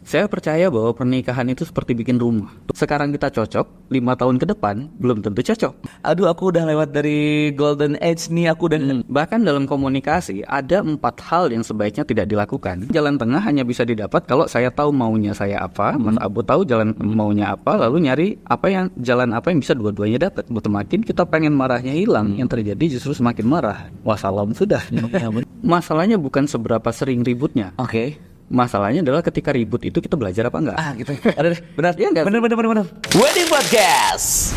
Saya percaya bahwa pernikahan itu seperti bikin rumah. Sekarang kita cocok, 5 tahun ke depan belum tentu cocok. Aduh, aku udah lewat dari golden age nih, aku udah... Bahkan dalam komunikasi ada 4 hal yang sebaiknya tidak dilakukan. Jalan tengah hanya bisa didapat kalau saya tahu maunya saya apa, Mas Abu tahu jalan maunya apa, lalu nyari jalan apa yang bisa dua-duanya dapat. Semakin kita pengen marahnya hilang, yang terjadi justru semakin marah. Wassalam sudah. Masalahnya bukan seberapa sering ributnya. Oke. Masalahnya adalah ketika ribut itu kita belajar apa enggak? Gitu. Ada deh, benar. Iya enggak? Benar. Wedding Podcast.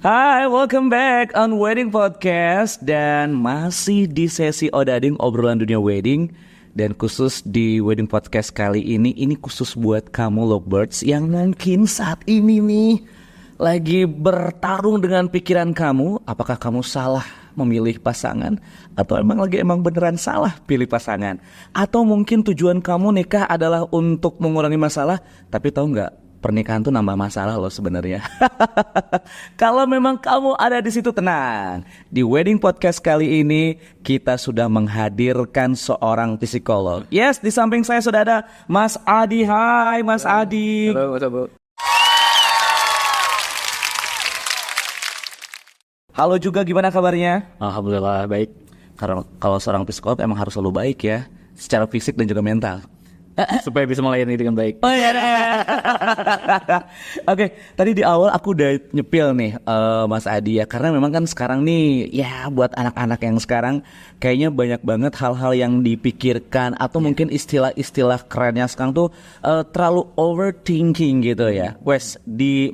Hai, welcome back on Wedding Podcast. Dan masih di sesi Odading, obrolan dunia wedding. Dan khusus di Wedding Podcast kali ini khusus buat kamu lovebirds yang mungkin saat ini nih lagi bertarung dengan pikiran kamu. Apakah kamu salah memilih pasangan, atau emang beneran salah pilih pasangan, atau mungkin tujuan kamu nikah adalah untuk mengurangi masalah, tapi tahu nggak, pernikahan tuh nambah masalah loh sebenarnya. Kalau memang kamu ada di situ, tenang. Di Wedding Podcast kali ini kita sudah menghadirkan seorang psikolog. Yes, di samping saya sudah ada Mas Adi. Hai Mas Adi. Halo Mas Abu. Halo juga, gimana kabarnya? Alhamdulillah baik. Karena kalau seorang psikolog emang harus selalu baik ya, secara fisik dan juga mental. Supaya bisa melayani dengan baik. Oh iya. Oke, tadi di awal aku udah nyepil nih Mas Adi ya, karena memang kan sekarang nih ya buat anak-anak yang sekarang kayaknya banyak banget hal-hal yang dipikirkan, atau mungkin istilah-istilah kerennya sekarang tuh terlalu overthinking gitu ya. Wes, di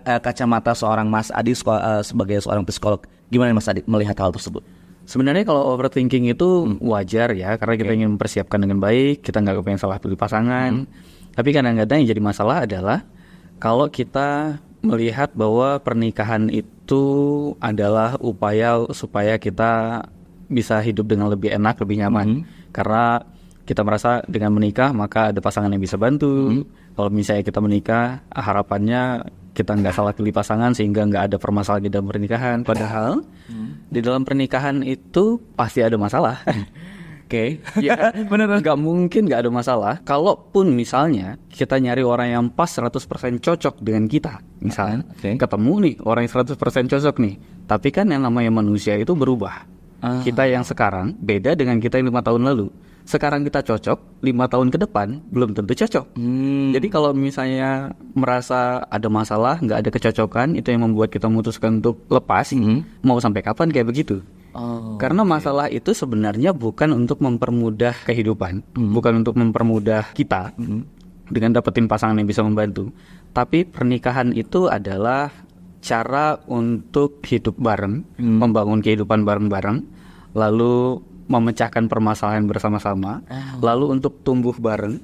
kacamata seorang Mas Adi sebagai seorang psikolog, gimana Mas Adi melihat hal tersebut? Sebenarnya kalau overthinking itu wajar ya, karena kita ingin mempersiapkan dengan baik, kita nggak kepengen salah pilih pasangan. Tapi kadang-kadang yang jadi masalah adalah kalau kita melihat bahwa pernikahan itu adalah upaya supaya kita bisa hidup dengan lebih enak, lebih nyaman. Karena kita merasa dengan menikah maka ada pasangan yang bisa bantu. Kalau misalnya kita menikah, harapannya kita nggak salah pilih pasangan sehingga nggak ada permasalahan di dalam pernikahan. Padahal di dalam pernikahan itu pasti ada masalah. Oke. Ya, bener. Nggak mungkin nggak ada masalah. Kalaupun misalnya kita nyari orang yang pas 100% cocok dengan kita, misalnya ketemu nih orang yang 100% cocok nih. Tapi kan yang namanya manusia itu berubah. Kita yang sekarang beda dengan kita yang 5 tahun lalu. Sekarang kita cocok, 5 tahun ke depan belum tentu cocok. Jadi kalau misalnya merasa ada masalah, nggak ada kecocokan, itu yang membuat kita memutuskan untuk lepas. Mau sampai kapan kayak begitu? Karena masalah itu sebenarnya bukan untuk mempermudah kehidupan, bukan untuk mempermudah kita dengan dapetin pasangan yang bisa membantu. Tapi pernikahan itu adalah cara untuk hidup bareng, membangun kehidupan bareng-bareng, lalu memecahkan permasalahan bersama-sama, lalu untuk tumbuh bareng.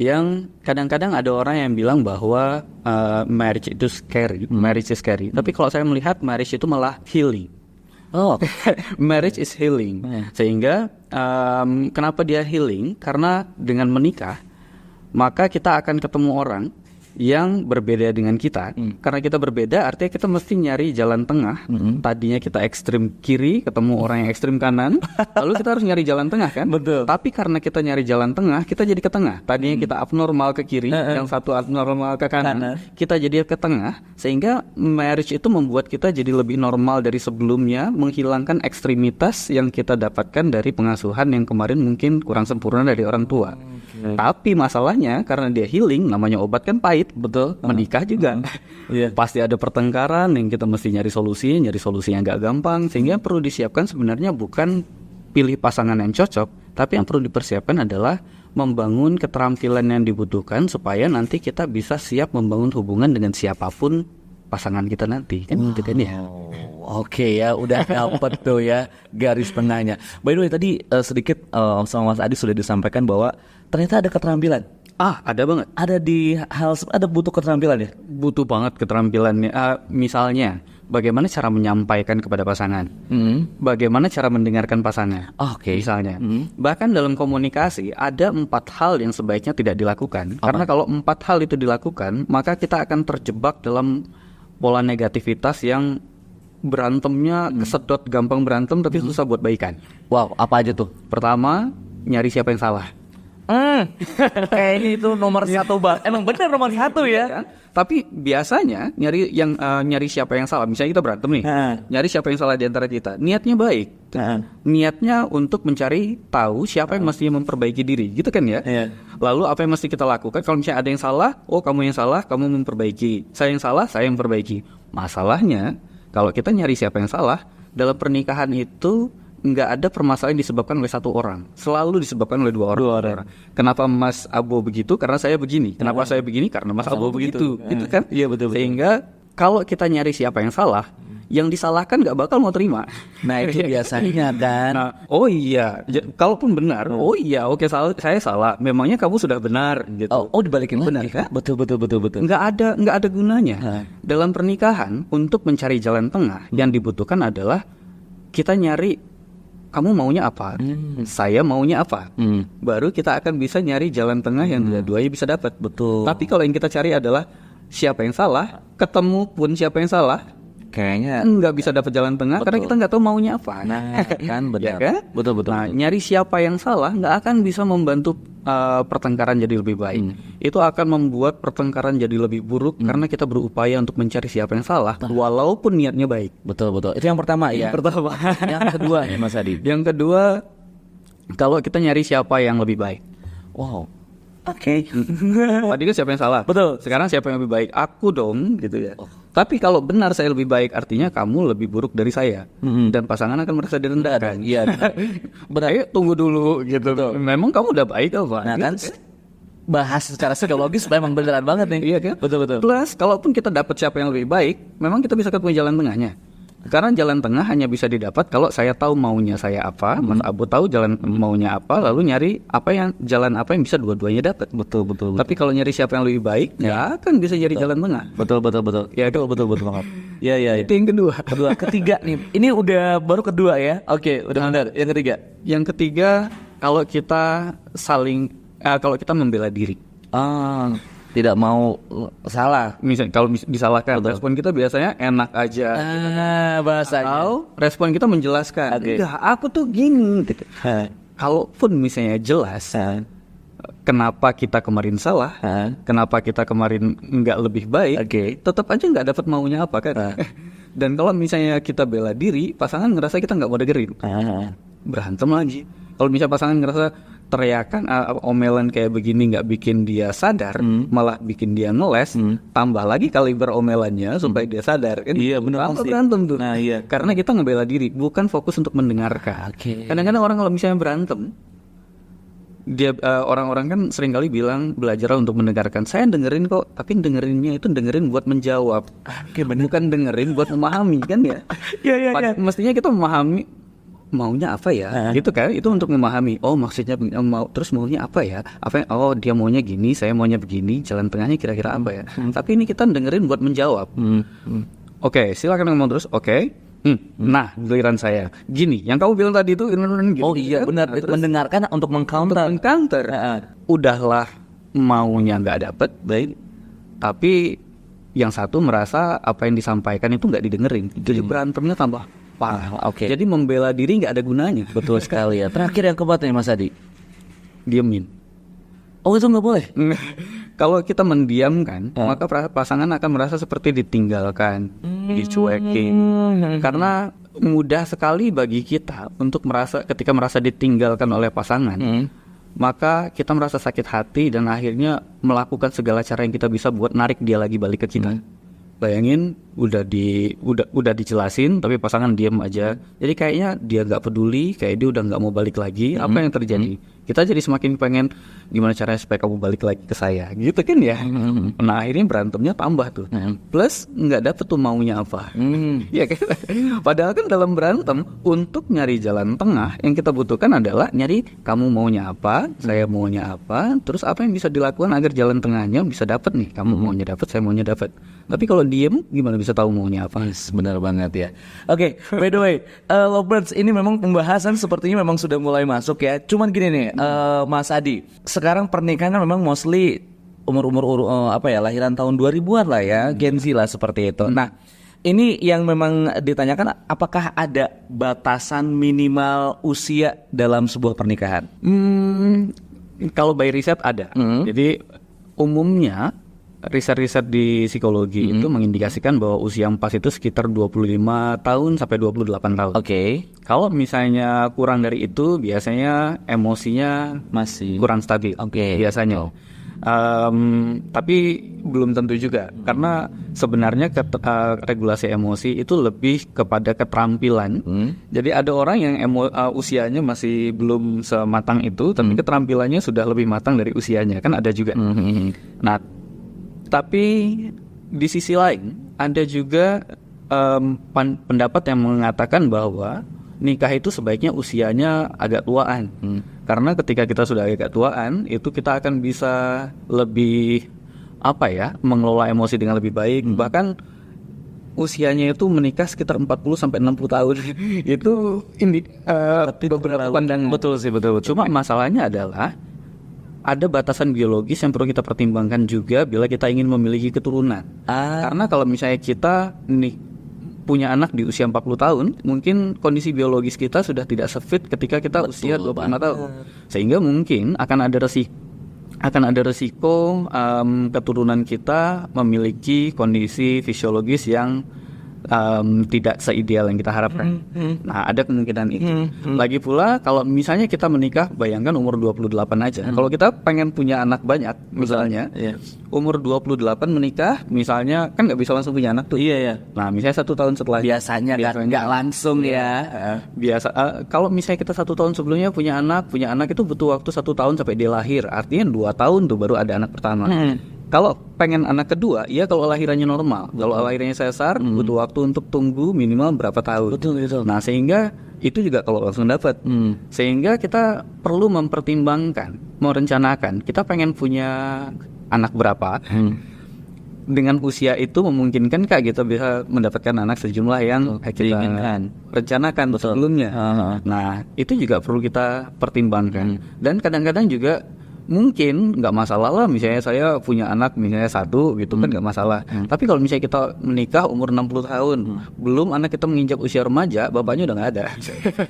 Yang kadang-kadang ada orang yang bilang bahwa marriage itu scary, marriage is scary. Tapi kalau saya melihat marriage itu malah healing. Marriage is healing. Sehingga kenapa dia healing? Karena dengan menikah maka kita akan ketemu orang yang berbeda dengan kita. Karena kita berbeda, artinya kita mesti nyari jalan tengah. Tadinya kita ekstrim kiri, ketemu orang yang ekstrim kanan, lalu kita harus nyari jalan tengah kan? Betul. Tapi karena kita nyari jalan tengah, kita jadi ke tengah. Tadinya kita abnormal ke kiri, yang satu abnormal ke kanan, kita jadi ke tengah. Sehingga marriage itu membuat kita jadi lebih normal dari sebelumnya, menghilangkan ekstremitas yang kita dapatkan dari pengasuhan yang kemarin mungkin kurang sempurna dari orang tua. Tapi masalahnya karena dia healing, namanya obat kan pahit. Betul, menikah juga pasti ada pertengkaran yang kita mesti nyari solusi yang gak gampang. Sehingga yang perlu disiapkan sebenarnya bukan pilih pasangan yang cocok, tapi yang perlu dipersiapkan adalah membangun keterampilan yang dibutuhkan supaya nanti kita bisa siap membangun hubungan dengan siapapun pasangan kita nanti kan. Gitu kan ya. Oke ya, udah dapet tuh ya garis tengahnya. By the way, tadi sedikit sama Mas Adi sudah disampaikan bahwa ternyata ada keterampilan. Ada banget. Ada butuh keterampilan ya? Butuh banget keterampilannya. Misalnya, bagaimana cara menyampaikan kepada pasangan, bagaimana cara mendengarkan pasangan. Misalnya, bahkan dalam komunikasi ada 4 hal yang sebaiknya tidak dilakukan. Karena kalau 4 hal itu dilakukan, maka kita akan terjebak dalam pola negativitas yang berantemnya kesedot, gampang berantem tapi susah buat baikan. Wow, apa aja tuh? Pertama, nyari siapa yang salah. Kayaknya itu nomor satu bang. Emang bener nomor satu ya. Kan? Tapi biasanya nyari siapa yang salah. Misalnya kita berantem nih, nyari siapa yang salah di antara kita. Niatnya baik, niatnya untuk mencari tahu siapa yang mestinya memperbaiki diri, gitu kan ya. Lalu apa yang mesti kita lakukan? Kalau misalnya ada yang salah, oh kamu yang salah, kamu memperbaiki. Saya yang salah, saya yang memperbaiki. Masalahnya, kalau kita nyari siapa yang salah dalam pernikahan itu nggak ada permasalahan yang disebabkan oleh satu orang, selalu disebabkan oleh dua orang. Kenapa Mas Abo begitu? Karena saya begini. Kenapa saya begini? Karena Mas Abo begitu. Gitu kan? Iya betul. Sehingga kalau kita nyari siapa yang salah, yang disalahkan nggak bakal mau terima. Nah itu biasanya kan. Nah, oh iya, kalaupun benar, oh iya, oke saya salah. Memangnya kamu sudah benar gitu. Oh dibalikin benar lagi. kan? Betul. Nggak ada gunanya. Dalam pernikahan untuk mencari jalan tengah yang dibutuhkan adalah kita nyari kamu maunya apa, saya maunya apa, baru kita akan bisa nyari jalan tengah yang dua-duanya bisa dapat. Betul. Tapi kalau yang kita cari adalah siapa yang salah, ketemu pun siapa yang salah, kayaknya nggak bisa dapat jalan tengah. Karena kita nggak tahu maunya apa. Nah kan benar. Ya kan? Betul. Nah nyari siapa yang salah nggak akan bisa membantu pertengkaran jadi lebih baik. Itu akan membuat pertengkaran jadi lebih buruk karena kita berupaya untuk mencari siapa yang salah walaupun niatnya baik. Betul. Itu yang pertama ya. Yang pertama. Yang kedua nih Mas Adi. Yang kedua, kalau kita nyari siapa yang lebih baik. Wow. Oke. Tadi kan siapa yang salah? Betul. Sekarang siapa yang lebih baik? Aku dong, gitu ya. Tapi kalau benar saya lebih baik, artinya kamu lebih buruk dari saya, dan pasangan akan merasa direndahkan. Iya. Benar. Ayo tunggu dulu, gitu. Memang kamu udah baik apa? Nah kan bahas secara psikologis memang beneran banget nih. Iya kan? Betul. Plus, kalaupun kita dapat siapa yang lebih baik, memang kita bisa ketemu jalan tengahnya. Karena jalan tengah hanya bisa didapat kalau saya tahu maunya saya apa, Mas Abu tahu jalan maunya apa, lalu nyari jalan apa yang bisa dua-duanya dapat. Betul. Tapi kalau nyari siapa yang lebih baik, nggak akan bisa jadi jalan tengah. Betul. Ya betul banget. Iya. Itu yang kedua. Ketiga nih. Ini udah baru kedua ya. Oke, udah benar. Yang ketiga. Yang ketiga, kalau kita kalau kita membela diri. Tidak mau salah. Misalnya kalau disalahkan, respon kita biasanya enak aja. Bahasanya. Atau respon kita menjelaskan. Enggak, aku tuh gini. Gitu. Kalaupun misalnya jelas, kenapa kita kemarin salah, kenapa kita kemarin nggak lebih baik, tetap aja nggak dapat maunya apa kan. Dan kalau misalnya kita bela diri, pasangan ngerasa kita nggak mau dengerin, berantem lagi. Kalau misalnya pasangan ngerasa teriakan omelan kayak begini nggak bikin dia sadar, malah bikin dia ngeles, tambah lagi kaliber omelannya supaya dia sadar kan. Iya benar. Berantem tuh. Nah iya. Karena kita ngebela diri, bukan fokus untuk mendengarkan. Kadang-kadang orang kalau misalnya berantem, dia orang-orang kan seringkali bilang belajar untuk mendengarkan. Saya dengerin kok, tapi dengerinnya itu dengerin buat menjawab, bukan dengerin buat memahami kan ya. Iya. Mestinya kita memahami maunya apa ya, gitu kan? Itu untuk memahami. Oh maksudnya terus maunya apa ya? Oh dia maunya gini, saya maunya begini. Jalan tengahnya kira-kira apa ya? Tapi ini kita dengerin buat menjawab. Oke, silakan ngomong terus. Oke. Nah, giliran saya. Gini, yang kamu bilang tadi itu. Oh iya benar. Mendengarkan untuk mengcounter. Udahlah maunya nggak dapet, baik. Tapi yang satu merasa apa yang disampaikan itu nggak didengerin. Jadi berantemnya tambah parah. Jadi membela diri nggak ada gunanya. Betul sekali ya. Terakhir yang keempat nih Mas Adi. Diemin. Oh itu nggak boleh. Kalau kita mendiamkan, maka pasangan akan merasa seperti ditinggalkan, dicuekin. Karena mudah sekali bagi kita untuk ketika merasa ditinggalkan oleh pasangan, maka kita merasa sakit hati dan akhirnya melakukan segala cara yang kita bisa buat narik dia lagi balik ke kita. Bayangin udah dijelasin tapi pasangan diam aja. Jadi kayaknya dia nggak peduli, kayak dia udah nggak mau balik lagi. Apa yang terjadi? Kita jadi semakin pengen gimana caranya supaya kamu balik lagi ke saya, gitu kan ya. Nah akhirnya berantemnya tambah tuh. Plus nggak dapet tuh maunya apa. Ya kan? Padahal kan dalam berantem untuk nyari jalan tengah yang kita butuhkan adalah nyari kamu maunya apa, saya maunya apa, terus apa yang bisa dilakukan agar jalan tengahnya bisa dapet nih. Kamu maunya dapet, saya maunya dapet. Tapi kalau diem gimana bisa tahu maunya apa? Benar banget ya. Oke, by the way, Lovebirds, ini memang pembahasan sepertinya memang sudah mulai masuk ya. Cuman gini nih, Mas Adi, sekarang pernikahan kan memang mostly umur lahiran tahun 2000-an lah ya, Gen Z lah seperti itu. Nah, Ini yang memang ditanyakan, apakah ada batasan minimal usia dalam sebuah pernikahan? Kalau by riset ada. Jadi umumnya riset-riset di psikologi itu mengindikasikan bahwa usia yang pas itu sekitar 25 tahun sampai 28 tahun. Oke. Kalau misalnya kurang dari itu, biasanya emosinya Masih kurang stabil. Oke. Biasanya. Tapi belum tentu juga, karena sebenarnya regulasi emosi itu lebih kepada keterampilan. Jadi ada orang yang usianya masih belum sematang itu, tapi keterampilannya sudah lebih matang dari usianya, kan ada juga. Nah, tapi di sisi lain ada juga pendapat yang mengatakan bahwa nikah itu sebaiknya usianya agak tuaan. Karena ketika kita sudah agak tuaan, itu kita akan bisa lebih mengelola emosi dengan lebih baik. Bahkan usianya itu menikah sekitar 40 sampai 60 tahun. Itu beberapa pandangan. Betul sih, betul. Cuma masalahnya adalah ada batasan biologis yang perlu kita pertimbangkan juga bila kita ingin memiliki keturunan. Karena kalau misalnya kita punya anak di usia 40 tahun, mungkin kondisi biologis kita sudah tidak sefit ketika kita usia 25 tahun. Sehingga mungkin akan ada resiko keturunan kita memiliki kondisi fisiologis yang tidak seideal yang kita harapkan. Nah, ada kemungkinan itu. Lagi pula kalau misalnya kita menikah, bayangkan umur 28 aja. Kalau kita pengen punya anak banyak, misalnya umur 28 menikah, misalnya kan nggak bisa langsung punya anak tuh. Iya. Nah, misalnya 1 tahun setelah Biasanya nggak langsung ya. Biasa. Kalau misalnya kita 1 tahun sebelumnya punya anak itu butuh waktu 1 tahun sampai dia lahir. Artinya 2 tahun tuh baru ada anak pertama. Kalau pengen anak kedua, ya kalau lahirannya normal. Kalau lahirannya sesar, butuh waktu untuk tunggu minimal berapa tahun. Betul. Nah, sehingga itu juga kalau langsung dapat. Sehingga kita perlu mempertimbangkan, merencanakan. Kita pengen punya anak berapa. Dengan usia itu memungkinkan kita bisa mendapatkan anak sejumlah yang kita rencanakan sebelumnya. Nah, itu juga perlu kita pertimbangkan. Dan kadang-kadang juga mungkin nggak masalah lah, misalnya saya punya anak misalnya 1 gitu kan nggak masalah. Tapi kalau misalnya kita menikah umur 60 tahun, belum anak kita menginjak usia remaja, bapaknya udah nggak ada.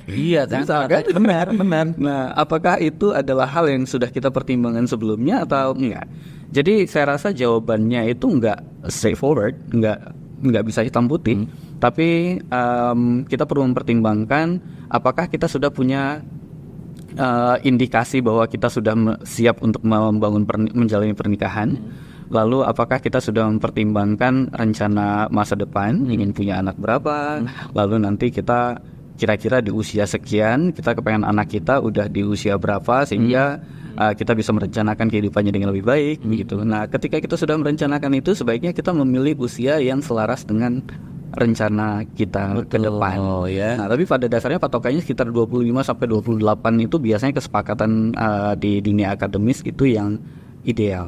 Iya kan? Benar. Nah, apakah itu adalah hal yang sudah kita pertimbangkan sebelumnya atau enggak? Jadi saya rasa jawabannya itu nggak straightforward, nggak bisa hitam putih. Tapi kita perlu mempertimbangkan apakah kita sudah punya indikasi bahwa kita sudah siap untuk menjalani pernikahan. Lalu apakah kita sudah mempertimbangkan rencana masa depan, ingin punya anak berapa. Lalu nanti kita kira-kira di usia sekian kita kepengen anak kita udah di usia berapa, sehingga kita bisa merencanakan kehidupannya dengan lebih baik gitu. Nah, ketika kita sudah merencanakan itu, sebaiknya kita memilih usia yang selaras dengan rencana kita ke depan. Nah, tapi pada dasarnya patokannya sekitar 25 sampai 28 itu biasanya kesepakatan di dunia akademis itu yang ideal.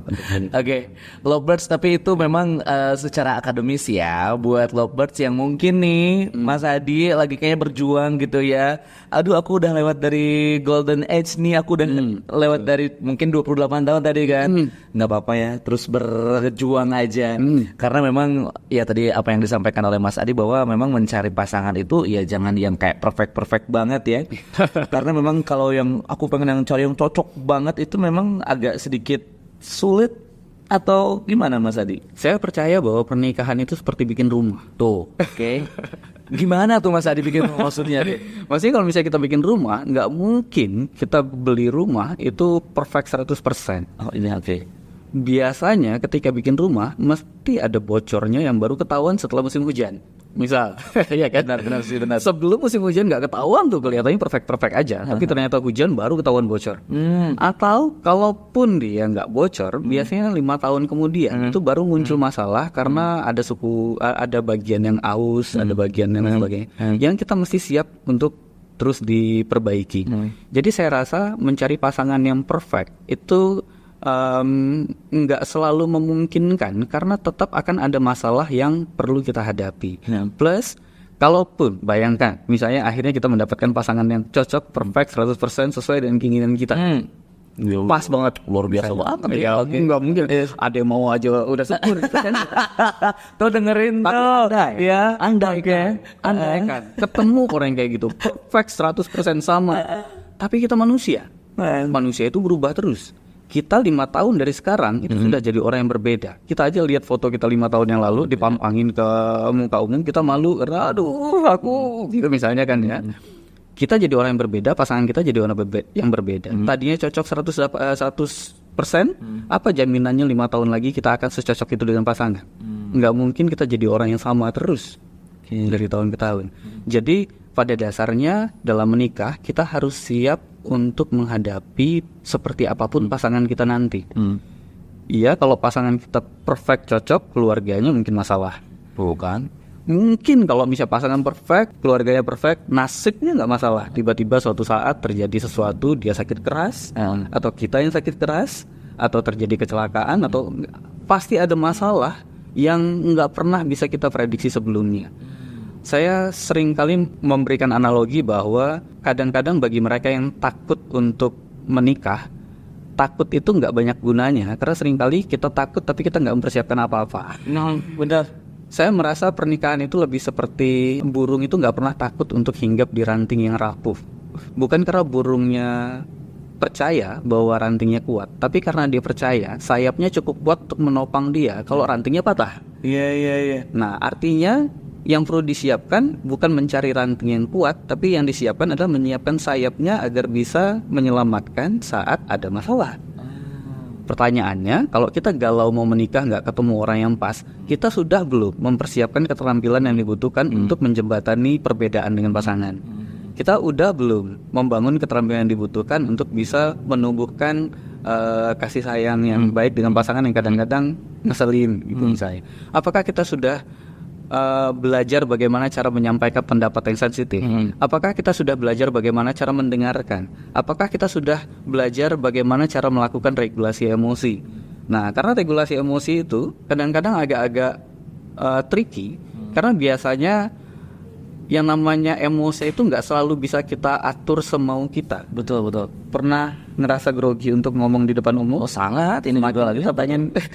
Oke, Lovebirds, tapi itu memang secara akademis ya. Buat Lovebirds yang mungkin nih Mas Adi lagi kayaknya berjuang gitu ya. Aduh, aku udah lewat dari golden age nih. Aku udah lewat dari mungkin 28 tahun tadi kan. Nggak apa-apa ya, terus berjuang aja. Karena memang ya tadi apa yang disampaikan oleh Mas Adi, bahwa memang mencari pasangan itu ya jangan yang kayak perfect banget ya. Karena memang kalau yang aku pengen yang cari yang cocok banget itu memang agak sedikit sulit, atau gimana Mas Adi? Saya percaya bahwa pernikahan itu seperti bikin rumah. Tuh, oke. Gimana tuh Mas Adi bikin rumah maksudnya? Maksudnya kalau misalnya kita bikin rumah, nggak mungkin kita beli rumah itu perfect 100%. Oh, ini oke. Biasanya ketika bikin rumah mesti ada bocornya yang baru ketahuan setelah musim hujan. Misal, ya kan? Benar. Sebelum musim hujan nggak ketahuan tuh, kelihatannya perfect aja. Tapi ternyata hujan baru ketahuan bocor. Atau kalaupun dia nggak bocor, biasanya 5 tahun kemudian itu baru muncul masalah karena ada bagian yang aus, ada bagian yang sebagainya. Yang kita mesti siap untuk terus diperbaiki. Jadi saya rasa mencari pasangan yang perfect itu nggak selalu memungkinkan, karena tetap akan ada masalah yang perlu kita hadapi. Plus, kalaupun bayangkan misalnya akhirnya kita mendapatkan pasangan yang cocok, perfect, 100% sesuai dengan keinginan kita. pas banget, luar biasa banget ya. Nggak mungkin ada yang mau aja udah syukur. Tuh dengerin Tapi tuh. andai, Ya. andai kan ketemu orang yang kayak gitu perfect 100% sama, tapi kita manusia itu berubah terus. Kita 5 tahun dari sekarang itu sudah jadi orang yang berbeda. Kita aja lihat foto kita 5 tahun yang lalu dipampangin ke muka umum, kita malu karena aduh aku gitu misalnya kan ya. Kita jadi orang yang berbeda, pasangan kita jadi orang yang berbeda. Tadinya cocok 100%, apa jaminannya 5 tahun lagi kita akan secocok itu dengan pasangan? Nggak mungkin kita jadi orang yang sama terus dari tahun ke tahun. Jadi pada dasarnya dalam menikah kita harus siap untuk menghadapi seperti apapun pasangan kita nanti. Iya, kalau pasangan kita perfect cocok, keluarganya mungkin masalah. Bukan. Mungkin kalau misalnya pasangan perfect, keluarganya perfect, nasibnya nggak masalah. Tiba-tiba suatu saat terjadi sesuatu, dia sakit keras, atau kita yang sakit keras, atau terjadi kecelakaan, atau pasti ada masalah yang nggak pernah bisa kita prediksi sebelumnya. Saya sering kali memberikan analogi bahwa kadang-kadang bagi mereka yang takut untuk menikah, takut itu nggak banyak gunanya, karena seringkali kita takut tapi kita nggak mempersiapkan apa-apa. Benar. Saya merasa pernikahan itu lebih seperti burung itu nggak pernah takut untuk hinggap di ranting yang rapuh. Bukan karena burungnya percaya bahwa rantingnya kuat, tapi karena dia percaya sayapnya cukup kuat untuk menopang dia kalau rantingnya patah. Iya. Nah, artinya yang perlu disiapkan bukan mencari ranting yang kuat, tapi yang disiapkan adalah menyiapkan sayapnya agar bisa menyelamatkan saat ada masalah. Pertanyaannya, kalau kita galau mau menikah nggak ketemu orang yang pas, kita sudah belum mempersiapkan keterampilan yang dibutuhkan untuk menjembatani perbedaan dengan pasangan? Kita udah belum membangun keterampilan yang dibutuhkan untuk bisa menumbuhkan kasih sayang yang baik dengan pasangan yang kadang-kadang ngeselin gitu misalnya? Apakah kita sudah belajar bagaimana cara menyampaikan pendapat yang sensitif? Apakah kita sudah belajar bagaimana cara mendengarkan? Apakah kita sudah belajar bagaimana cara melakukan regulasi emosi? Nah, karena regulasi emosi itu kadang-kadang agak-agak tricky, karena biasanya yang namanya emosi itu nggak selalu bisa kita atur semau kita. Betul. Pernah ngerasa grogi untuk ngomong di depan umum? Oh sangat. Ini juga lagi.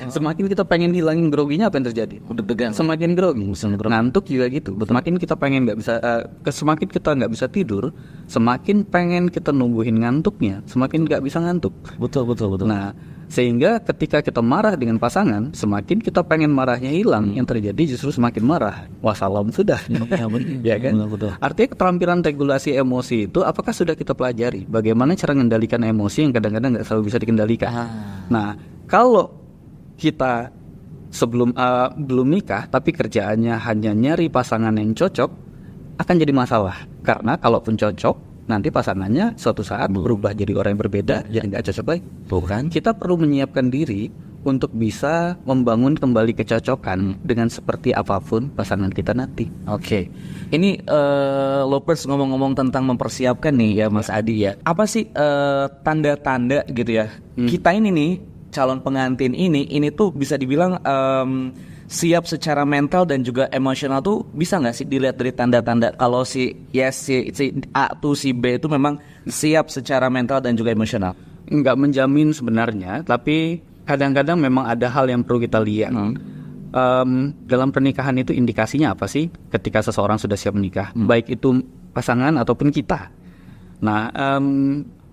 Semakin kita pengen hilangin groginya, apa yang terjadi? Deg-degan. Semakin grogi. Ngantuk juga gitu. Semakin kita pengen nggak bisa, semakin kita nggak bisa tidur, semakin pengen kita numbuhin ngantuknya, semakin nggak bisa ngantuk. Betul. Nah, sehingga ketika kita marah dengan pasangan, semakin kita pengen marahnya hilang, yang terjadi justru semakin marah. Wassalam sudah. Ya kan? Betul. Artinya keterampilan regulasi emosi itu apakah sudah kita pelajari? Bagaimana cara mengendalikan emosi yang kadang-kadang nggak selalu bisa dikendalikan? Nah, kalau kita belum nikah tapi kerjaannya hanya nyari pasangan yang cocok, akan jadi masalah. Karena kalaupun cocok, nanti pasangannya suatu saat berubah jadi orang yang berbeda, jadi nggak cocok lagi. Bukan? Kita perlu menyiapkan diri untuk bisa membangun kembali kecocokan dengan seperti apapun pasangan kita nanti. Oke. Ini Lopers ngomong-ngomong tentang mempersiapkan nih ya Mas Adi ya. Apa sih tanda-tanda gitu ya? Kita ini nih calon pengantin ini tuh bisa dibilang siap secara mental dan juga emosional tuh bisa nggak sih dilihat dari tanda-tanda kalau si A tuh si B itu memang siap secara mental dan juga emosional? Nggak menjamin sebenarnya, tapi kadang-kadang memang ada hal yang perlu kita lihat. Dalam pernikahan itu indikasinya apa sih ketika seseorang sudah siap menikah, baik itu pasangan ataupun kita. Nah,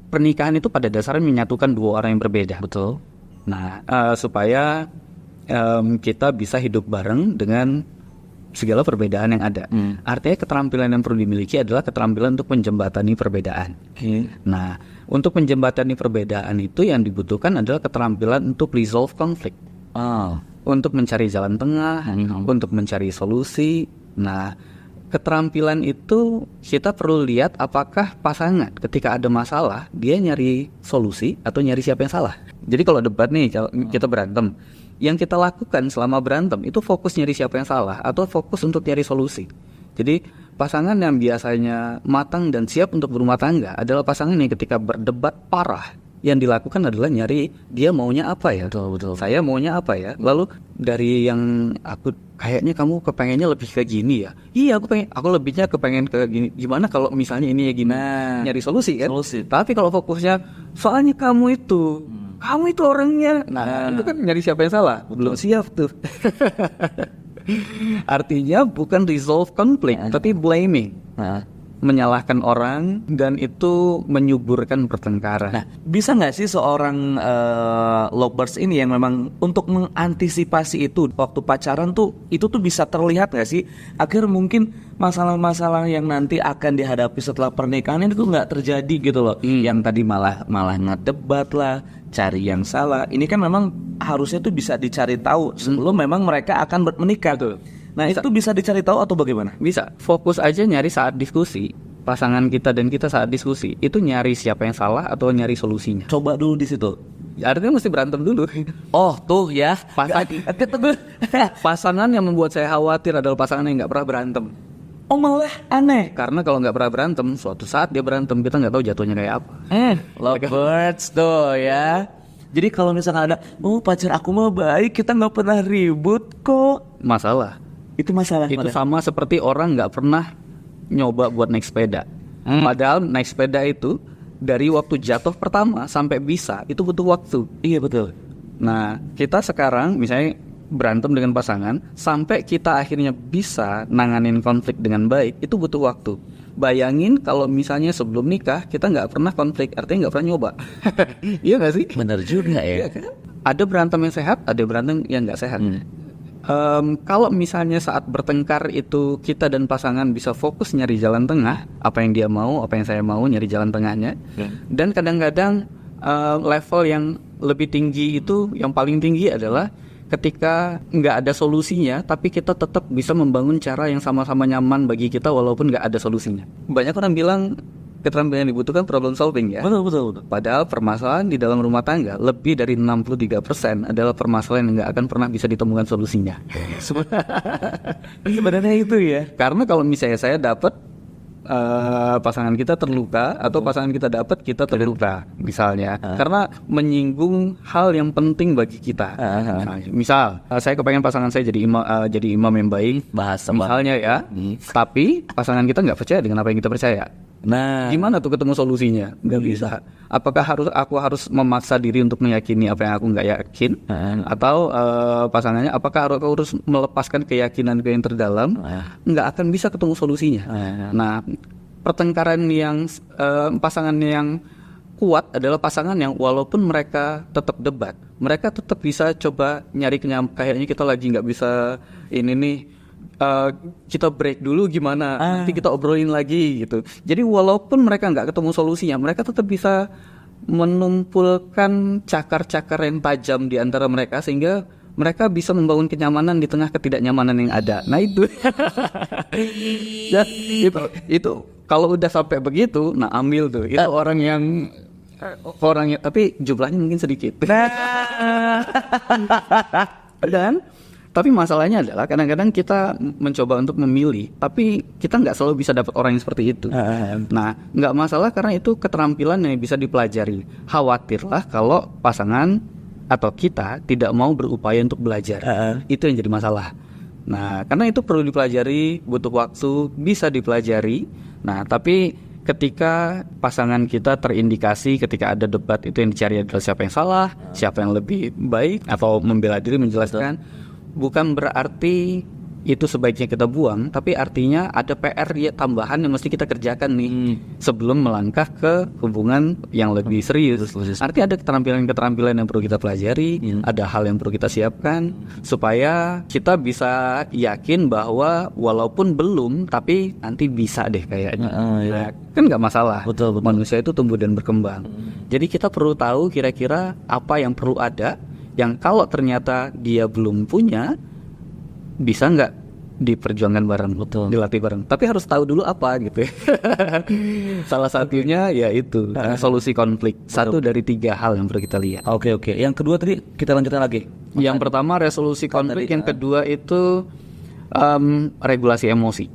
pernikahan itu pada dasarnya menyatukan dua orang yang berbeda. Betul. Nah, supaya kita bisa hidup bareng dengan segala perbedaan yang ada. Artinya keterampilan yang perlu dimiliki adalah keterampilan untuk menjembatani perbedaan. Nah, untuk menjembatani perbedaan itu yang dibutuhkan adalah keterampilan untuk resolve konflik. Untuk mencari jalan tengah, untuk mencari solusi. Nah, keterampilan itu kita perlu lihat apakah pasangan ketika ada masalah dia nyari solusi atau nyari siapa yang salah. Jadi kalau debat nih, kita berantem, yang kita lakukan selama berantem itu fokus nyari siapa yang salah atau fokus untuk nyari solusi. Jadi pasangan yang biasanya matang dan siap untuk berumah tangga adalah pasangan yang ketika berdebat parah yang dilakukan adalah nyari dia maunya apa ya. Betul. Saya maunya apa ya. Lalu dari yang aku kayaknya kamu kepengennya lebih ke gini ya. Iya, aku lebihnya kepengen ke gini. Gimana kalau misalnya ini ya gini. Nyari solusi kan. Tapi kalau fokusnya soalnya kamu itu orangnya. Nah, itu kan nyari siapa yang salah. Belum siap tuh. Artinya bukan resolve konflik, tapi blaming. Menyalahkan orang, dan itu menyuburkan pertengkaran. Nah, bisa nggak sih seorang lovers ini yang memang untuk mengantisipasi itu waktu pacaran tuh, itu tuh bisa terlihat nggak sih? Akhir mungkin masalah-masalah yang nanti akan dihadapi setelah pernikahan itu nggak terjadi gitu loh. Yang tadi malah ngedebat lah, cari yang salah. Ini kan memang harusnya tuh bisa dicari tahu sebelum memang mereka akan menikah tuh. Nah, itu bisa dicari tahu atau bagaimana? Bisa. Fokus aja nyari saat diskusi. Pasangan kita dan kita saat diskusi itu nyari siapa yang salah atau nyari solusinya. Coba dulu di situ. Artinya mesti berantem dulu. Oh, tuh ya. Pasangan yang membuat saya khawatir adalah pasangan yang nggak pernah berantem. Oh, malah aneh. Karena kalau nggak pernah berantem, suatu saat dia berantem, kita nggak tahu jatuhnya kayak apa. Lovebirds tuh ya. Jadi kalau misalkan ada, pacar aku mah baik, kita nggak pernah ribut kok. Masalah. Itu masalah. Itu sama seperti orang nggak pernah nyoba buat naik sepeda. Padahal naik sepeda itu dari waktu jatuh pertama sampai bisa itu butuh waktu. Iya, betul. Nah, kita sekarang misalnya berantem dengan pasangan sampai kita akhirnya bisa nanganin konflik dengan baik, itu butuh waktu. Bayangin kalau misalnya sebelum nikah kita nggak pernah konflik, artinya nggak pernah nyoba. Iya nggak sih? Bener juga ya. Iya kan? Ada berantem yang sehat, ada berantem yang nggak sehat. Kalau misalnya saat bertengkar itu kita dan pasangan bisa fokus nyari jalan tengah, apa yang dia mau, apa yang saya mau, nyari jalan tengahnya. Dan kadang-kadang level yang lebih tinggi itu, yang paling tinggi adalah ketika nggak ada solusinya, tapi kita tetap bisa membangun cara yang sama-sama nyaman bagi kita walaupun nggak ada solusinya. Banyak orang bilang keterampilan yang dibutuhkan problem solving ya. Betul. Padahal permasalahan di dalam rumah tangga lebih dari 63% adalah permasalahan yang nggak akan pernah bisa ditemukan solusinya. Sebenarnya itu ya. Karena kalau misalnya saya dapat pasangan kita terluka atau pasangan kita dapat kita terluka misalnya, karena menyinggung hal yang penting bagi kita. Misal saya kepengen pasangan saya jadi imam yang baik, misalnya ya. Tapi pasangan kita nggak percaya dengan apa yang kita percaya. Nah, gimana tuh ketemu solusinya? Nggak bisa. Apakah aku harus memaksa diri untuk meyakini apa yang aku nggak yakin? Atau pasangannya, apakah aku harus melepaskan keyakinanku yang terdalam? Nggak akan bisa ketemu solusinya. Nah, pertengkaran yang pasangan yang kuat adalah pasangan yang walaupun mereka tetap debat, mereka tetap bisa coba nyari kayaknya kita lagi nggak bisa ini nih. Kita break dulu gimana, nanti kita obrolin lagi gitu. Jadi walaupun mereka nggak ketemu solusinya, mereka tetap bisa menumpulkan cakar-cakar yang tajam di antara mereka sehingga mereka bisa membangun kenyamanan di tengah ketidaknyamanan yang ada. Nah itu, ya, itu kalau udah sampai begitu, nah ambil tuh. Itu orangnya, tapi jumlahnya mungkin sedikit. Dan tapi masalahnya adalah kadang-kadang kita mencoba untuk memilih, tapi kita nggak selalu bisa dapat orang yang seperti itu. Nah, nggak masalah karena itu keterampilan yang bisa dipelajari. Khawatirlah kalau pasangan atau kita tidak mau berupaya untuk belajar. Itu yang jadi masalah. Nah, karena itu perlu dipelajari, butuh waktu, bisa dipelajari. Nah, tapi ketika pasangan kita terindikasi ketika ada debat itu yang dicari adalah siapa yang salah, siapa yang lebih baik, atau membela diri menjelaskan. Bukan berarti itu sebaiknya kita buang, tapi artinya ada PR tambahan yang mesti kita kerjakan nih sebelum melangkah ke hubungan yang lebih serius. Artinya ada keterampilan-keterampilan yang perlu kita pelajari, ada hal yang perlu kita siapkan supaya kita bisa yakin bahwa walaupun belum, tapi nanti bisa deh kayaknya. Nah, kan nggak masalah. Betul. Manusia itu tumbuh dan berkembang. Jadi kita perlu tahu kira-kira apa yang perlu ada, yang kalau ternyata dia belum punya, bisa nggak diperjuangkan bareng, dilatih bareng. Tapi harus tahu dulu apa gitu. Salah satunya yaitu solusi konflik. Satu dari 3 hal yang perlu kita lihat. Oke. Yang kedua tadi kita lanjutkan lagi. Yang pertama resolusi konflik, yang kedua itu regulasi emosi.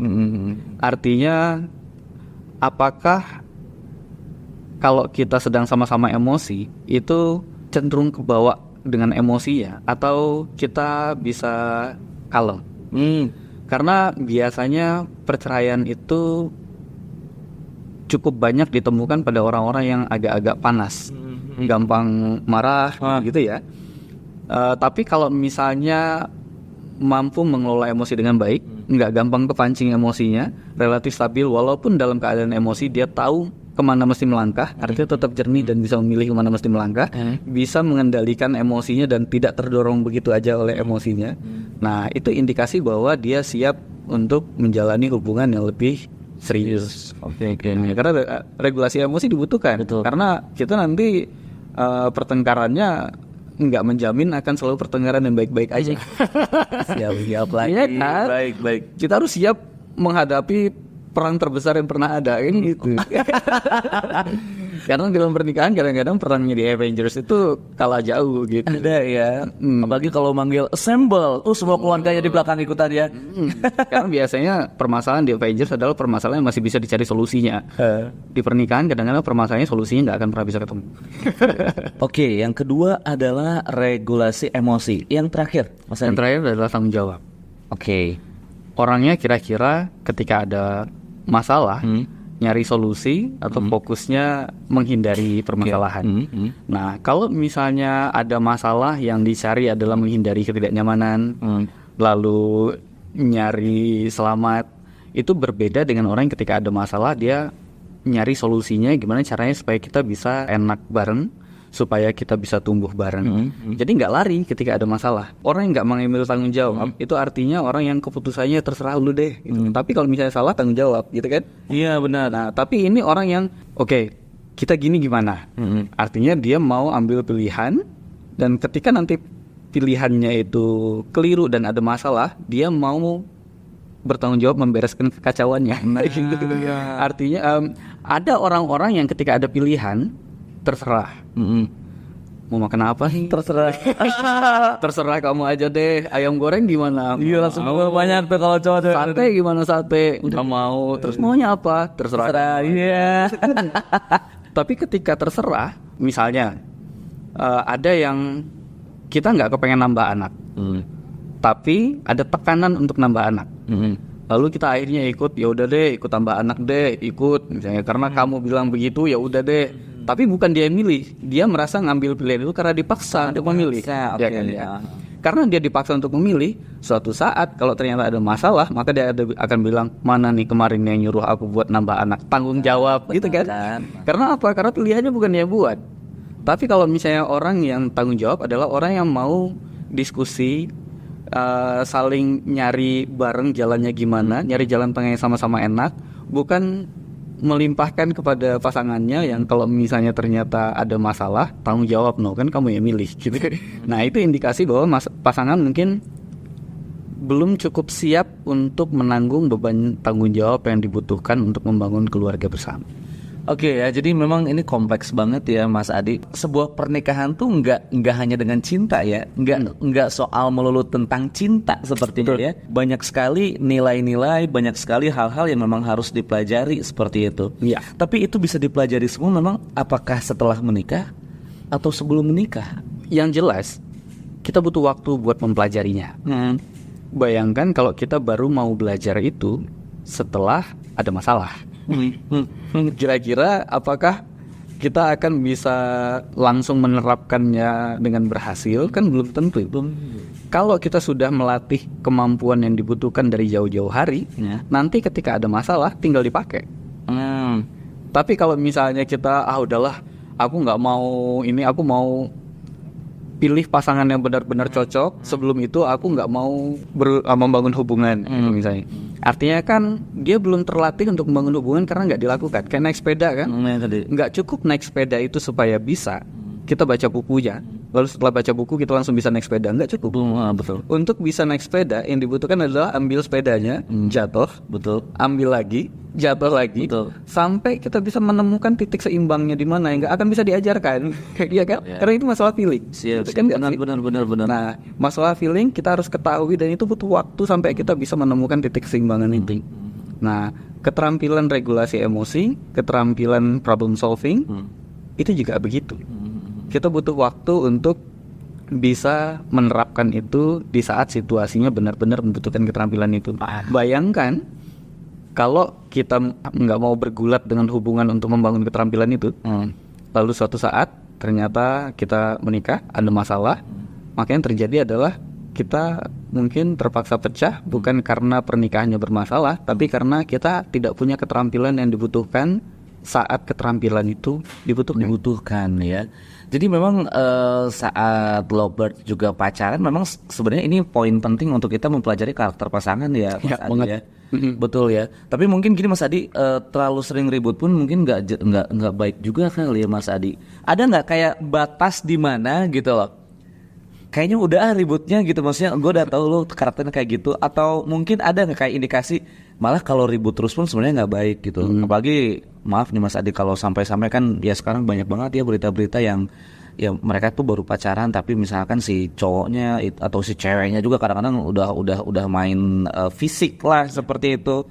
Artinya apakah kalau kita sedang sama-sama emosi itu cenderung kebawa dengan emosinya atau kita bisa kalem. Karena biasanya perceraian itu cukup banyak ditemukan pada orang-orang yang agak-agak panas, gampang marah gitu ya. Tapi kalau misalnya mampu mengelola emosi dengan baik, nggak gampang kepancing emosinya, relatif stabil walaupun dalam keadaan emosi dia tahu kemana mesti melangkah, artinya tetap jernih dan bisa memilih kemana mesti melangkah, bisa mengendalikan emosinya dan tidak terdorong begitu aja oleh emosinya. Nah, itu indikasi bahwa dia siap untuk menjalani hubungan yang lebih serius. Oke. Karena regulasi emosi dibutuhkan. Betul. Karena kita nanti pertengkarannya nggak menjamin akan selalu pertengkaran yang baik-baik aja. Siap lagi. Ya, kan? Baik. Kita harus siap menghadapi perang terbesar yang pernah ada kan gitu. Karena dalam pernikahan kadang-kadang perangnya di Avengers itu kalah jauh gitu. Ada ya. Apalagi kalau manggil assemble, semua keluarganya di belakang ikutan ya. Karena biasanya permasalahan di Avengers adalah permasalahan yang masih bisa dicari solusinya. Di pernikahan kadang-kadang permasalahannya solusinya nggak akan pernah bisa ketemu. Oke, yang kedua adalah regulasi emosi. Yang terakhir, Mas Adi? Yang terakhir adalah tanggung jawab. Oke. Orangnya kira-kira ketika ada masalah nyari solusi atau fokusnya menghindari permasalahan. Nah, kalau misalnya ada masalah yang dicari adalah menghindari ketidaknyamanan, lalu nyari selamat, itu berbeda dengan orang yang ketika ada masalah dia nyari solusinya gimana caranya supaya kita bisa enak bareng, supaya kita bisa tumbuh bareng. Jadi nggak lari ketika ada masalah. Orang yang nggak mengambil tanggung jawab itu artinya orang yang keputusannya terserah lu deh gitu. Tapi kalau misalnya salah tanggung jawab gitu kan. Iya benar. Nah tapi ini orang yang oke, kita gini gimana. Artinya dia mau ambil pilihan, dan ketika nanti pilihannya itu keliru dan ada masalah, dia mau bertanggung jawab membereskan kekacauannya. Artinya ada orang-orang yang ketika ada pilihan terserah. Mau makan apa sih? Terserah kamu aja deh. Ayam goreng gimana? Iya langsung banyak tuh kalau cowok tuh. Sate gimana sate? Udah mau. Terus maunya apa? Terserah. Iya. Tapi ketika terserah, misalnya ada yang kita nggak kepengen nambah anak, tapi ada tekanan untuk nambah anak. Lalu kita akhirnya ikut, ya udah deh, ikut tambah anak deh, ikut misalnya karena kamu bilang begitu, ya udah deh. Tapi bukan dia milih, dia merasa ngambil pilihan itu karena dipaksa untuk memilih. Ya. Karena dia dipaksa untuk memilih, suatu saat kalau ternyata ada masalah, maka dia akan bilang, mana nih kemarin yang nyuruh aku buat nambah anak, tanggung jawab, gitu kan? Karena apa? Karena pilihannya bukan dia buat. Tapi kalau misalnya orang yang tanggung jawab adalah orang yang mau diskusi, saling nyari bareng jalannya gimana, nyari jalan tengah yang sama-sama enak, bukan melimpahkan kepada pasangannya yang kalau misalnya ternyata ada masalah, tanggung jawab kan kamu yang milih gitu. Nah itu indikasi bahwa pasangan mungkin belum cukup siap untuk menanggung beban tanggung jawab yang dibutuhkan untuk membangun keluarga bersama. Oke ya, jadi memang ini kompleks banget ya Mas Adi. Sebuah pernikahan tuh nggak hanya dengan cinta ya, nggak soal melulu tentang cinta sepertinya ya. Banyak sekali nilai-nilai, banyak sekali hal-hal yang memang harus dipelajari seperti itu. Iya. Tapi itu bisa dipelajari semua memang apakah setelah menikah atau sebelum menikah? Yang jelas kita butuh waktu buat mempelajarinya. Bayangkan kalau kita baru mau belajar itu setelah ada masalah. Kira-kira apakah kita akan bisa langsung menerapkannya dengan berhasil? Kan belum tentu. Kalau kita sudah melatih kemampuan yang dibutuhkan dari jauh-jauh hari, nanti ketika ada masalah tinggal dipakai. Tapi kalau misalnya kita udahlah, aku nggak mau ini, aku mau pilih pasangan yang benar-benar cocok. Sebelum itu aku nggak mau membangun hubungan gitu misalnya. Artinya kan dia belum terlatih untuk membangun hubungan karena nggak dilakukan. Kayak naik sepeda kan, nggak cukup naik sepeda itu supaya bisa kita baca bukunya. Lalu setelah baca buku kita langsung bisa naik sepeda, nggak cukup. Betul. Untuk bisa naik sepeda yang dibutuhkan adalah ambil sepedanya, jatuh, ambil lagi, jatuh lagi, sampai kita bisa menemukan titik seimbangnya di mana yang nggak akan bisa diajarkan. Iya kan? Karena itu masalah feeling. Benar. Nah, masalah feeling kita harus ketahui dan itu butuh waktu sampai kita bisa menemukan titik keseimbangan itu. Nah, keterampilan regulasi emosi, keterampilan problem solving, itu juga begitu. Kita butuh waktu untuk bisa menerapkan itu di saat situasinya benar-benar membutuhkan keterampilan itu. Bayangkan kalau kita nggak mau bergulat dengan hubungan untuk membangun keterampilan itu, lalu suatu saat ternyata kita menikah, ada masalah, maka yang terjadi adalah kita mungkin terpaksa pecah bukan karena pernikahannya bermasalah, tapi karena kita tidak punya keterampilan yang dibutuhkan saat keterampilan itu dibutuhkan ya. Jadi memang saat lovebird juga pacaran, memang sebenarnya ini poin penting untuk kita mempelajari karakter pasangan ya, Mas Adi ya. Betul ya. Tapi mungkin gini Mas Adi, terlalu sering ribut pun mungkin nggak baik juga kali ya Mas Adi. Ada nggak kayak batas di mana gitu loh? Kayaknya udah ributnya gitu, maksudnya gue udah tahu lo karakternya kayak gitu, atau mungkin ada nggak kayak indikasi malah kalau ribut terus pun sebenarnya nggak baik gitu. Apalagi maaf nih Mas Adi, kalau sampai-sampai kan ya sekarang banyak banget ya berita-berita yang ya mereka tuh baru pacaran tapi misalkan si cowoknya atau si ceweknya juga kadang-kadang udah main fisik lah seperti itu.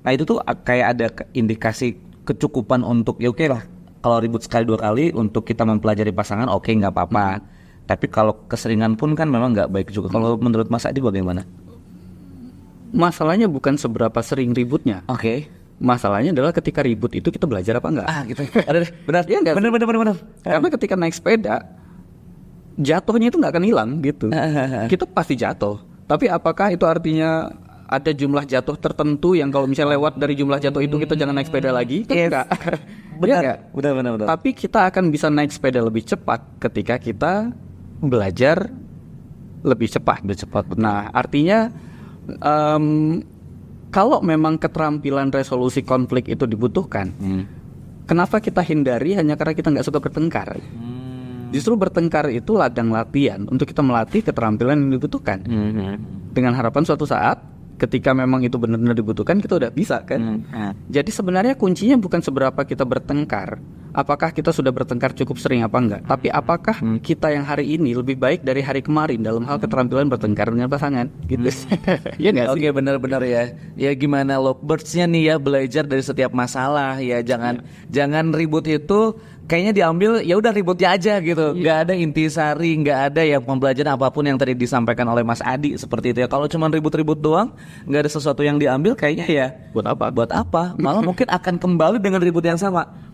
Nah itu tuh kayak ada indikasi kecukupan untuk ya oke lah kalau ribut sekali 2 kali untuk kita mempelajari pasangan, oke nggak apa-apa. Tapi kalau keseringan pun kan memang nggak baik juga. Kalau menurut Mas Adi bagaimana? Masalahnya bukan seberapa sering ributnya. Oke. Masalahnya adalah ketika ribut itu kita belajar apa enggak? Gitu. Ada deh. Benar. Iya enggak? Benar. Karena ketika naik sepeda, jatuhnya itu nggak akan hilang gitu. Kita pasti jatuh. Tapi apakah itu artinya ada jumlah jatuh tertentu yang kalau misalnya lewat dari jumlah jatuh itu kita jangan naik sepeda lagi? Kan enggak. Benar. Tapi kita akan bisa naik sepeda lebih cepat ketika kita belajar lebih cepat. Nah, artinya kalau memang keterampilan resolusi konflik itu dibutuhkan, kenapa kita hindari hanya karena kita nggak suka bertengkar? Justru bertengkar itu ladang latihan untuk kita melatih keterampilan yang dibutuhkan. Dengan harapan suatu saat ketika memang itu benar-benar dibutuhkan, kita udah bisa kan. Jadi sebenarnya kuncinya bukan seberapa kita bertengkar, apakah kita sudah bertengkar cukup sering apa enggak, tapi apakah kita yang hari ini lebih baik dari hari kemarin dalam hal keterampilan bertengkar dengan pasangan gitu. Iya nggak sih? Oke, benar-benar ya. Ya gimana lovebirds-nya nih ya, belajar dari setiap masalah ya, jangan ribut itu kayaknya diambil ya udah ributnya aja gitu. Nggak ada intisari, nggak ada yang pembelajaran apapun yang tadi disampaikan oleh Mas Adi seperti itu ya. Kalau cuma ribut-ribut doang, nggak ada sesuatu yang diambil, kayaknya ya buat apa? Malah mungkin akan kembali dengan ribut yang sama.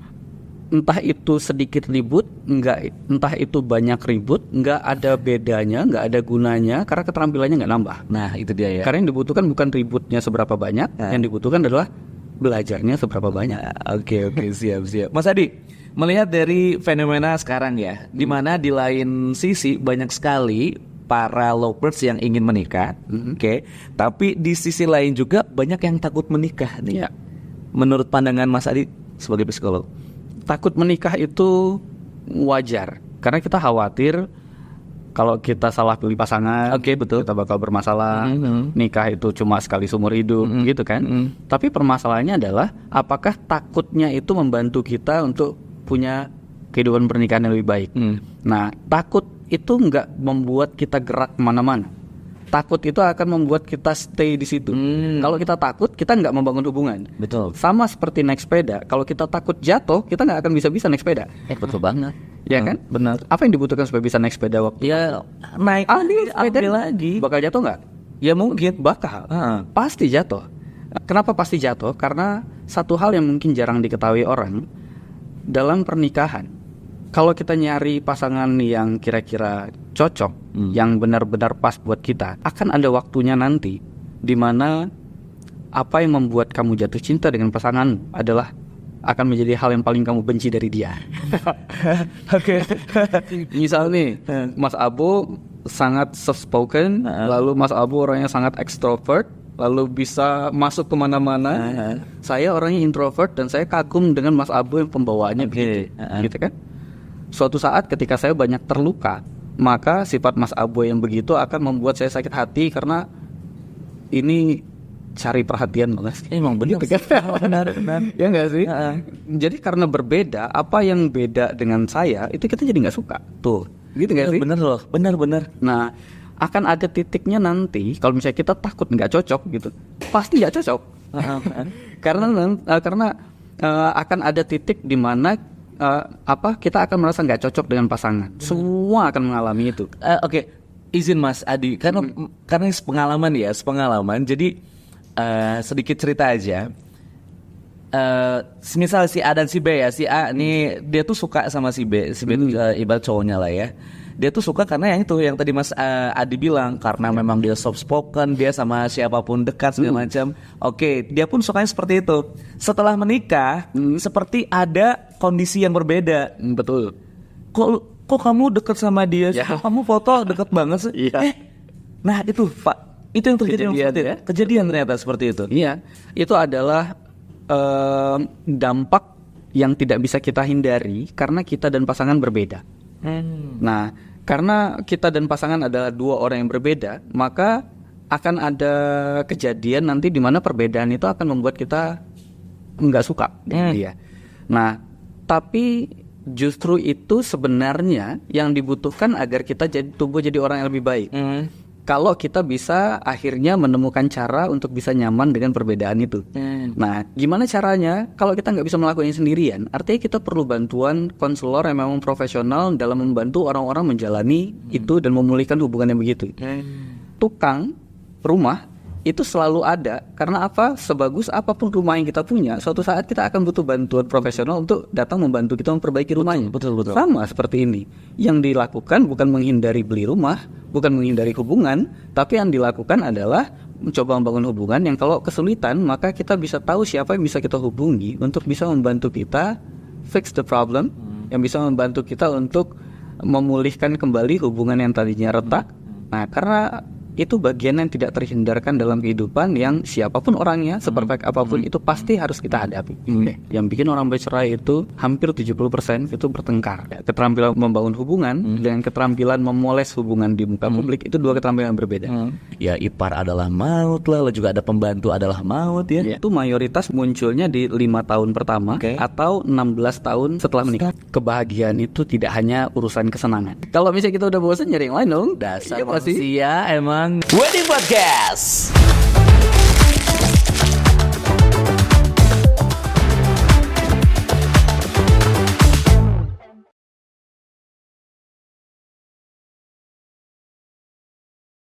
Entah itu sedikit ribut, entah itu banyak ribut, nggak ada bedanya, nggak ada gunanya karena keterampilannya nggak nambah. Nah itu dia ya. Karena yang dibutuhkan bukan ributnya seberapa banyak, yang dibutuhkan adalah belajarnya seberapa banyak. Oke, siap. Mas Adi, melihat dari fenomena sekarang ya, di mana di lain sisi banyak sekali para lovebirds yang ingin menikah, tapi di sisi lain juga banyak yang takut menikah nih. Ya. Menurut pandangan Mas Adi sebagai psikolog, takut menikah itu wajar karena kita khawatir kalau kita salah pilih pasangan, betul, kita bakal bermasalah. Nikah itu cuma sekali seumur hidup, gitu kan? Tapi permasalahannya adalah apakah takutnya itu membantu kita untuk punya kehidupan pernikahan yang lebih baik. Nah, takut itu nggak membuat kita gerak kemana-mana. Takut itu akan membuat kita stay di situ. Kalau kita takut, kita nggak membangun hubungan. Betul. Sama seperti naik sepeda. Kalau kita takut jatuh, kita nggak akan bisa naik sepeda. Betul banget. Ya kan? Benar. Apa yang dibutuhkan supaya bisa naik sepeda waktu? Ya naik sepeda lagi. Bakal jatuh nggak? Ya mungkin. Bakal. Pasti jatuh. Kenapa pasti jatuh? Karena satu hal yang mungkin jarang diketahui orang dalam pernikahan. Kalau kita nyari pasangan yang kira-kira cocok, yang benar-benar pas buat kita, akan ada waktunya nanti di mana apa yang membuat kamu jatuh cinta dengan pasangan adalah akan menjadi hal yang paling kamu benci dari dia. Misal nih, Mas Abu sangat soft spoken, lalu Mas Abu orangnya sangat extrovert, lalu bisa masuk kemana-mana. Saya orangnya introvert dan saya kagum dengan Mas Abu yang pembawaannya gitu kan. Suatu saat ketika saya banyak terluka, maka sifat Mas Abu yang begitu akan membuat saya sakit hati karena ini cari perhatian banget. Emang benar gitu kan? Benar. Ya nggak sih? Jadi karena berbeda, apa yang beda dengan saya itu kita jadi nggak suka. Tuh, gitu nggak sih? Bener loh, benar. Nah, akan ada titiknya nanti kalau misalnya kita takut nggak cocok gitu, pasti nggak cocok. Karena akan ada titik di mana kita akan merasa nggak cocok dengan pasangan. Semua akan mengalami itu. Oke, izin Mas Adi, karena pengalaman. Jadi sedikit cerita aja. Misal si A dan si B ya, si A nih dia tuh suka sama si B itu ibarat cowoknya lah ya. Dia tuh suka karena yang tadi Mas Adi bilang, karena memang dia soft spoken, dia sama siapapun dekat segala macam. Oke, dia pun sukanya seperti itu. Setelah menikah, seperti ada kondisi yang berbeda. Betul. Kok kamu dekat sama dia? Ya. Kok kamu foto dekat banget sih? Iya. Nah itu Pak, itu yang terjadi Kejadian, kejadian ternyata seperti itu. Iya, itu adalah dampak yang tidak bisa kita hindari karena kita dan pasangan berbeda. Nah, karena kita dan pasangan adalah dua orang yang berbeda, maka akan ada kejadian nanti di mana perbedaan itu akan membuat kita nggak suka dengan dia. Nah, tapi justru itu sebenarnya yang dibutuhkan agar kita tumbuh jadi orang yang lebih baik. Kalau kita bisa akhirnya menemukan cara untuk bisa nyaman dengan perbedaan itu. Nah, gimana caranya? Kalau kita nggak bisa melakukannya sendirian, artinya kita perlu bantuan konselor yang memang profesional dalam membantu orang-orang menjalani itu dan memulihkan hubungan yang begitu. Tukang rumah itu selalu ada, karena apa? Sebagus apapun rumah yang kita punya, suatu saat kita akan butuh bantuan profesional untuk datang membantu kita memperbaiki rumahnya. Betul. Sama seperti ini. Yang dilakukan bukan menghindari beli rumah, bukan menghindari hubungan, tapi yang dilakukan adalah mencoba membangun hubungan yang kalau kesulitan, maka kita bisa tahu siapa yang bisa kita hubungi untuk bisa membantu kita fix the problem, yang bisa membantu kita untuk memulihkan kembali hubungan yang tadinya retak. Nah, karena itu bagian yang tidak terhindarkan dalam kehidupan yang siapapun orangnya, seperfect apapun itu pasti harus kita hadapi. Yang bikin orang bercerai itu hampir 70% itu bertengkar. Keterampilan membangun hubungan dengan keterampilan memoles hubungan di muka publik itu dua keterampilan yang berbeda. Ya ipar adalah maut lah, lalu juga ada pembantu adalah maut ya. Itu mayoritas munculnya di 5 tahun pertama atau 16 tahun setelah menikah. Kebahagiaan itu tidak hanya urusan kesenangan. Kalau misalnya kita udah bosan nyari yang lain dong. Dasar manusia emang Wedding Podcast.